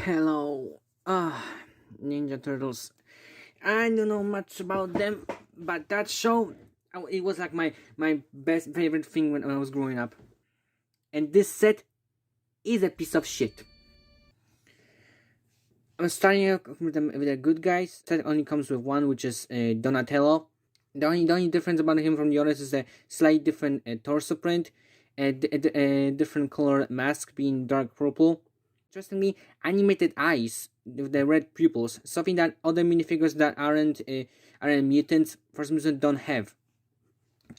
Hello. Ninja Turtles. I don't know much about them, but that show, it was like my best favorite thing when I was growing up. And this set is a piece of shit. I'm starting out with the good guys. Set only comes with one, which is Donatello. The only difference about him from the others is a slight different torso print, a different color mask being dark purple. Interestingly, animated eyes with the red pupils, something that other minifigures that aren't mutants for some reason don't have.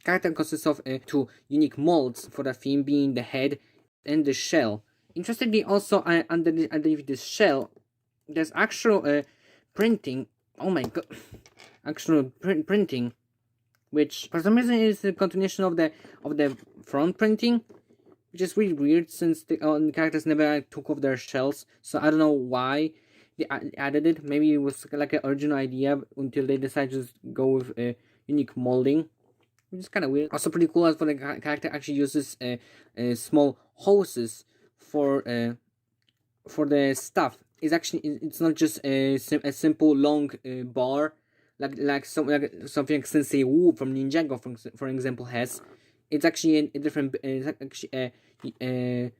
Character consists of two unique molds for the theme, being the head and the shell. Interestingly, also underneath this shell, there's actual printing. Oh my god, actual printing, which for some reason is a continuation of the front printing, which is really weird since the characters never took off their shells. So I don't know why they added it. Maybe it was like an original idea until they decided to just go with unique molding, which is kind of weird. Also pretty cool as for the character actually uses small hoses for the stuff. It's not just a simple long bar like something like Sensei Wu from Ninjago for example has. It's actually a different. It's actually a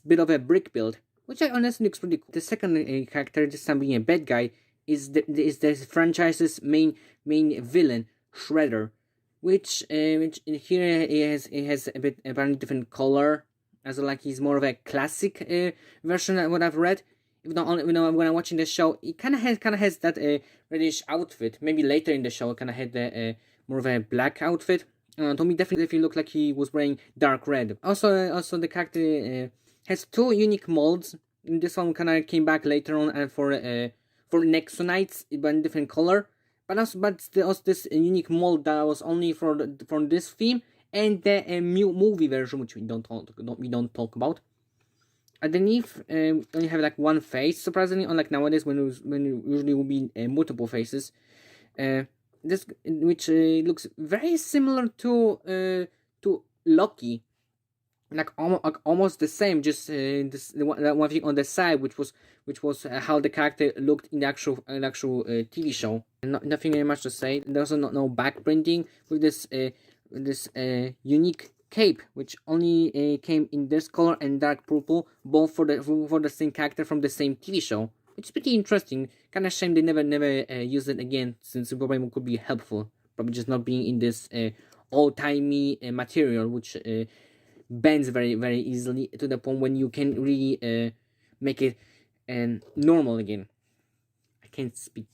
bit of a brick build, which I honestly looks pretty cool. The second character, this time being a bad guy, is the franchise's main villain, Shredder, which in here it has a bit apparently different color, as like he's more of a classic version of what I've read. Even though when I'm watching the show, it kind of has that reddish outfit. Maybe later in the show, it kind of had the more of a black outfit. To me, definitely looked like he was wearing dark red. Also the character has two unique molds. This one kind of came back later on for Nexonites, but in different color. But also this unique mold that was only for this theme and the movie version, which we don't talk about. Underneath, only have like one face. Surprisingly, unlike nowadays when it usually will be multiple faces. This which looks very similar to Loki, like almost the same. Just the one thing on the side, which was how the character looked in the actual TV show. Nothing much to say. There's also no back printing with this unique cape, which only came in this color and dark purple, both for the same character from the same TV show, which is pretty interesting. Kind of shame they never use it again, since it probably could be helpful. Probably just not being in this old timey material, which bends very very easily to the point when you can really make it normal again. I can't speak.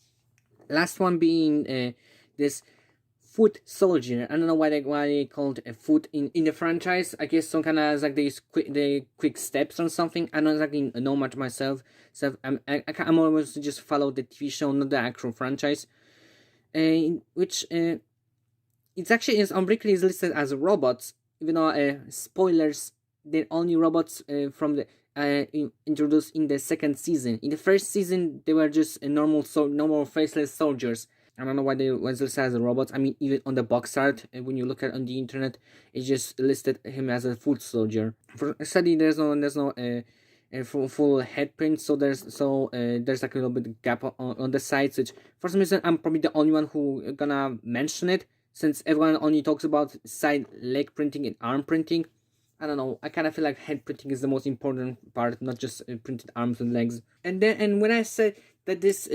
Last one being this foot soldier. I don't know why they called a foot in the franchise. I guess some kind of like these quick steps or something. I don't exactly know much myself. So I'm always just follow the TV show, not the actual franchise. Which it's actually is Umbrically is listed as robots, even though spoilers, they're only robots from the introduced in the second season. In the first season, they were just normal faceless soldiers. I don't know why they was listed as robots. I mean, even on the box art, when you look at on the internet, it just listed him as a foot soldier. For study, there's no full head print, so there's like a little bit gap on the sides. Which for some reason I'm probably the only one who gonna mention it, since everyone only talks about side leg printing and arm printing. I don't know. I kind of feel like head printing is the most important part, not just printed arms and legs. And when I said that this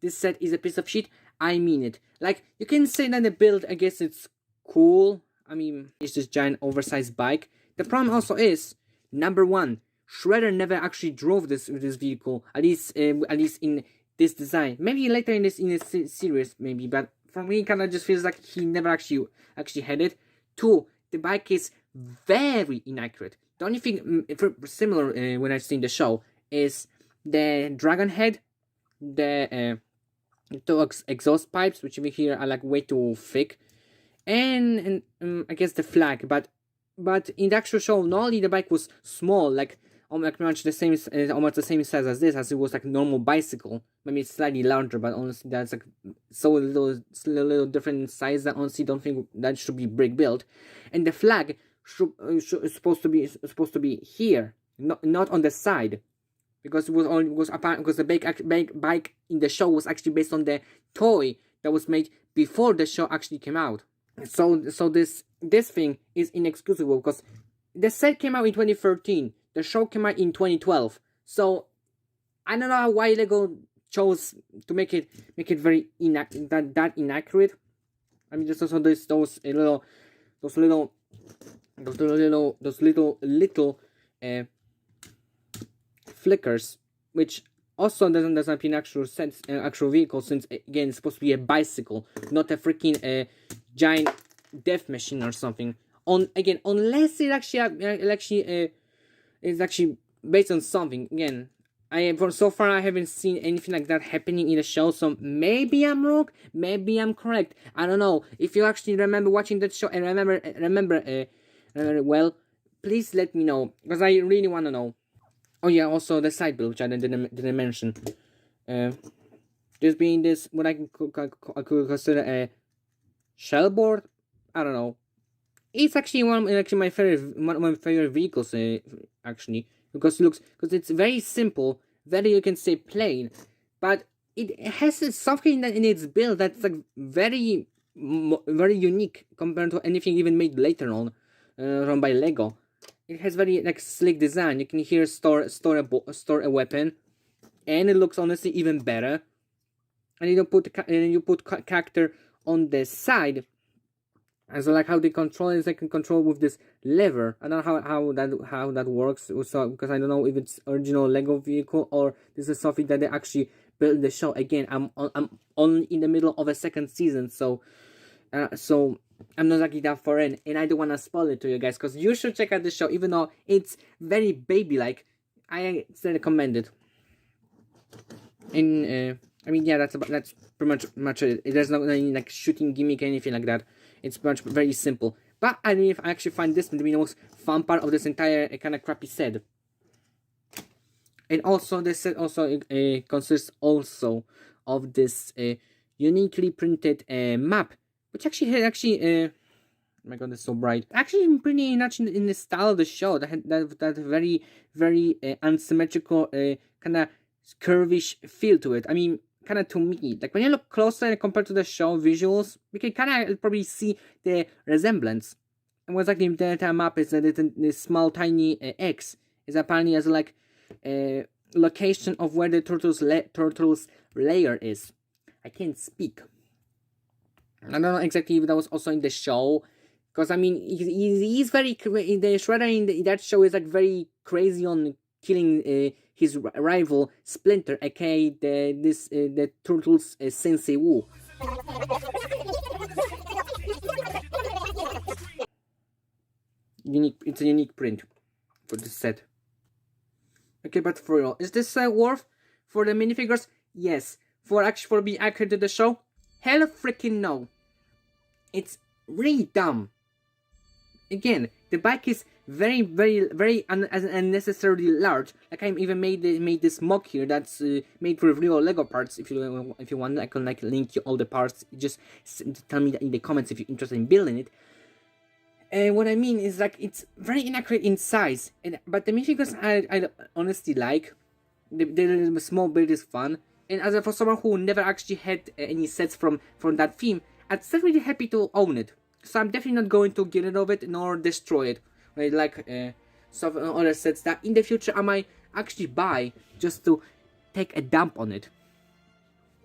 set is a piece of shit, I mean it. Like, you can say that the build, I guess it's cool. I mean, it's this giant oversized bike. The problem also is, number one, Shredder never actually drove this vehicle, at least in this design. Maybe later in this series, maybe, but for me, it kind of just feels like he never actually had it. Two, the bike is very inaccurate. The only thing similar when I've seen the show is the dragon head, the two exhaust pipes, which over here are like way too thick, and I guess the flag. But in the actual show, not only the bike was small, like almost pretty much the same, almost the same size as this, as it was like a normal bicycle. Maybe it's slightly larger, but honestly, that's like so little different size that honestly don't think that should be brick built. And the flag is supposed to be here, not on the side. because it was only because the bike in the show was actually based on the toy that was made before the show actually came out. So this thing is inexcusable because the set came out in 2013. The show came out in 2012. So I don't know why Lego chose to make it very inaccurate. I mean, just also those little flickers, which also doesn't appear in actual vehicle, since again it's supposed to be a bicycle, not a freaking giant death machine or something. Unless it actually is actually based on something. Again, so far I haven't seen anything like that happening in the show, so maybe I'm wrong, maybe I'm correct. I don't know. If you actually remember watching that show and remember well, please let me know, because I really want to know. Oh yeah, also the side build, which I didn't mention. This being what I could consider a shell board. I don't know. It's actually one of my favorite vehicles, actually, because it's very simple, very, you can say, plain, but it has something in its build that's like very unique compared to anything even made later on, run by Lego. It has very like slick design. You can here store a weapon, and it looks honestly even better. And you put character on the side. And so like how they control it is, I can control with this lever. I don't know how that works. So because I don't know if it's original Lego vehicle or this is something that they actually built in the show. Again, I'm only in the middle of a second season, so I'm not exactly that far in, and I don't want to spoil it to you guys, because you should check out the show, even though it's very baby-like. I still recommend it. And I mean, yeah, that's pretty much it. There's no any like shooting gimmick or anything like that. It's very simple. But I mean, if I actually find this to be the most fun part of this entire kind of crappy set. And also, this set also consists also of this uniquely printed map, which actually oh my god, it's so bright. Actually, pretty much in the style of the show. That very unsymmetrical kind of curvish feel to it. I mean, kind of, to me, like when you look closer and compared to the show visuals, we can kind of probably see the resemblance. And what's exactly the entire map is that this small tiny X is apparently as like a location of where the turtle's lair is. I can't speak. I don't know exactly if that was also in the show, because I mean he's very the Shredder in that show is like very crazy on killing his rival Splinter, aka the Turtles Sensei Wu. It's a unique print for this set. Okay, but for real, is this worth for the minifigures? Yes. For being accurate to the show? Hell freaking no. It's really dumb. Again, the bike is very unnecessarily large. Like I even made this mock here that's made with real Lego parts. If you want, I can like link you all the parts. Just tell me in the comments if you're interested in building it. And what I mean is like it's very inaccurate in size, but the minifigures I honestly like. The small build is fun, and as for someone who never actually had any sets from that theme, I'm still really happy to own it. So I'm definitely not going to get rid of it nor destroy it. Right, like some other sets that in the future I might actually buy just to take a dump on it.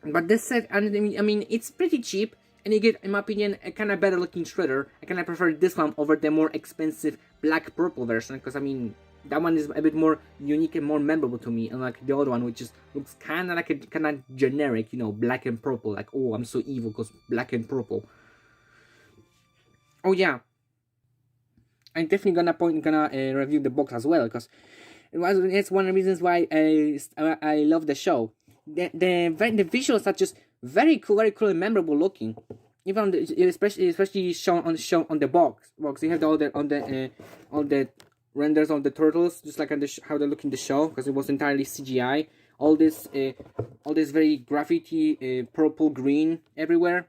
But this set, I mean, it's pretty cheap, and you get, in my opinion, a kind of better looking Shredder. I kind of prefer this one over the more expensive black purple version, because I mean that one is a bit more unique and more memorable to me, unlike the other one, which just looks kind of like a kind of generic, you know, black and purple. Like, oh, I'm so evil because black and purple. Oh yeah, I'm definitely gonna review the box as well, because it's one of the reasons why I love the show. The visuals are just very cool and memorable looking. Even on especially shown on the box. You have all the renders of the turtles, just like how they look in the show, because it was entirely CGI. All this very graffiti, purple green everywhere.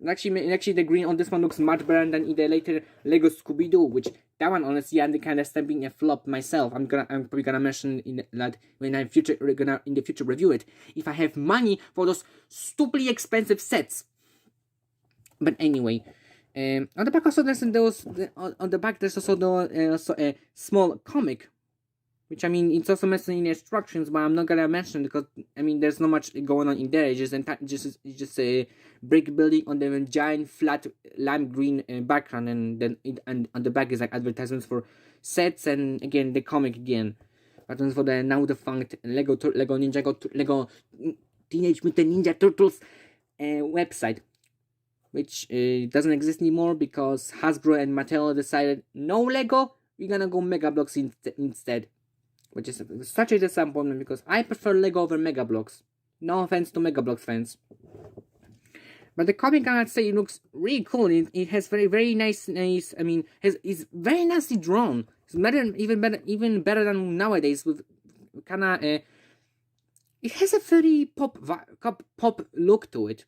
Actually, the green on this one looks much better than in the later Lego Scooby-Doo, which that one honestly I'm kind of being a flop myself. I'm probably gonna mention in that when I in the future review it, if I have money for those stupidly expensive sets. But anyway, on the back also there's on the back there's also a small comic, which I mean it's also mentioned in the instructions, but I'm not gonna mention because I mean there's not much going on in there. It's just a brick building on the giant flat lime green background, and then and on the back is like advertisements for sets, and again the comic again. Buttons for the now defunct Lego Teenage Mutant Ninja Turtles website, which doesn't exist anymore because Hasbro and Mattel decided no Lego, we're gonna go Mega Bloks instead. Which is such a disappointment because I prefer Lego over Mega Bloks. No offense to Mega Bloks fans. But the comic, I'd say, it looks really cool. It has very nice. I mean, is very nicely drawn. It's even better than nowadays. With kinda, it has a very pop look to it,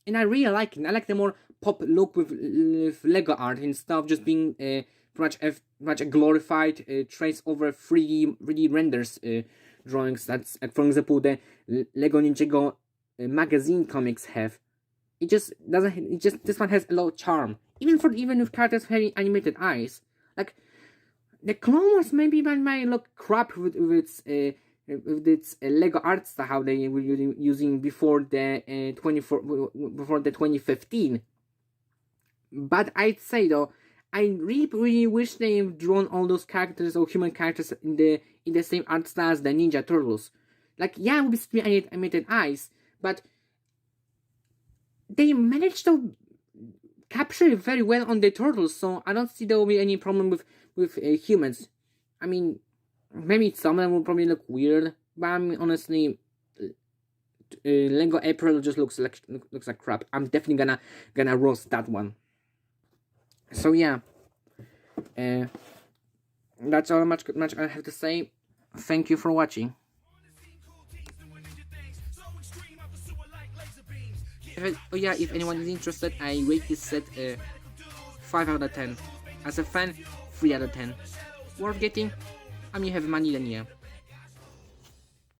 and I really like it. I like the more pop look with Lego art instead of just being much a glorified trace over 3D renders drawings. That's for example the Lego Ninjago magazine comics have. It just doesn't. It just this one has a lot of charm. Even with characters having animated eyes. Like the Clone Wars maybe might look crap with its Lego art style how they were using before the 2015. But I'd say though, I really wish they've drawn all those characters or human characters in the same art style as the Ninja Turtles. Like yeah, it would be animated eyes, but they managed to capture it very well on the turtles, so I don't see there will be any problem with humans. I mean, maybe some of them will probably look weird, but I mean, honestly, Lego April just looks like crap. I'm definitely gonna roast that one. So yeah, that's all much I have to say. Thank you for watching. If anyone is interested, I rate this set 5 out of 10. As a fan, 3 out of 10. Worth getting? I mean, you have money then yeah.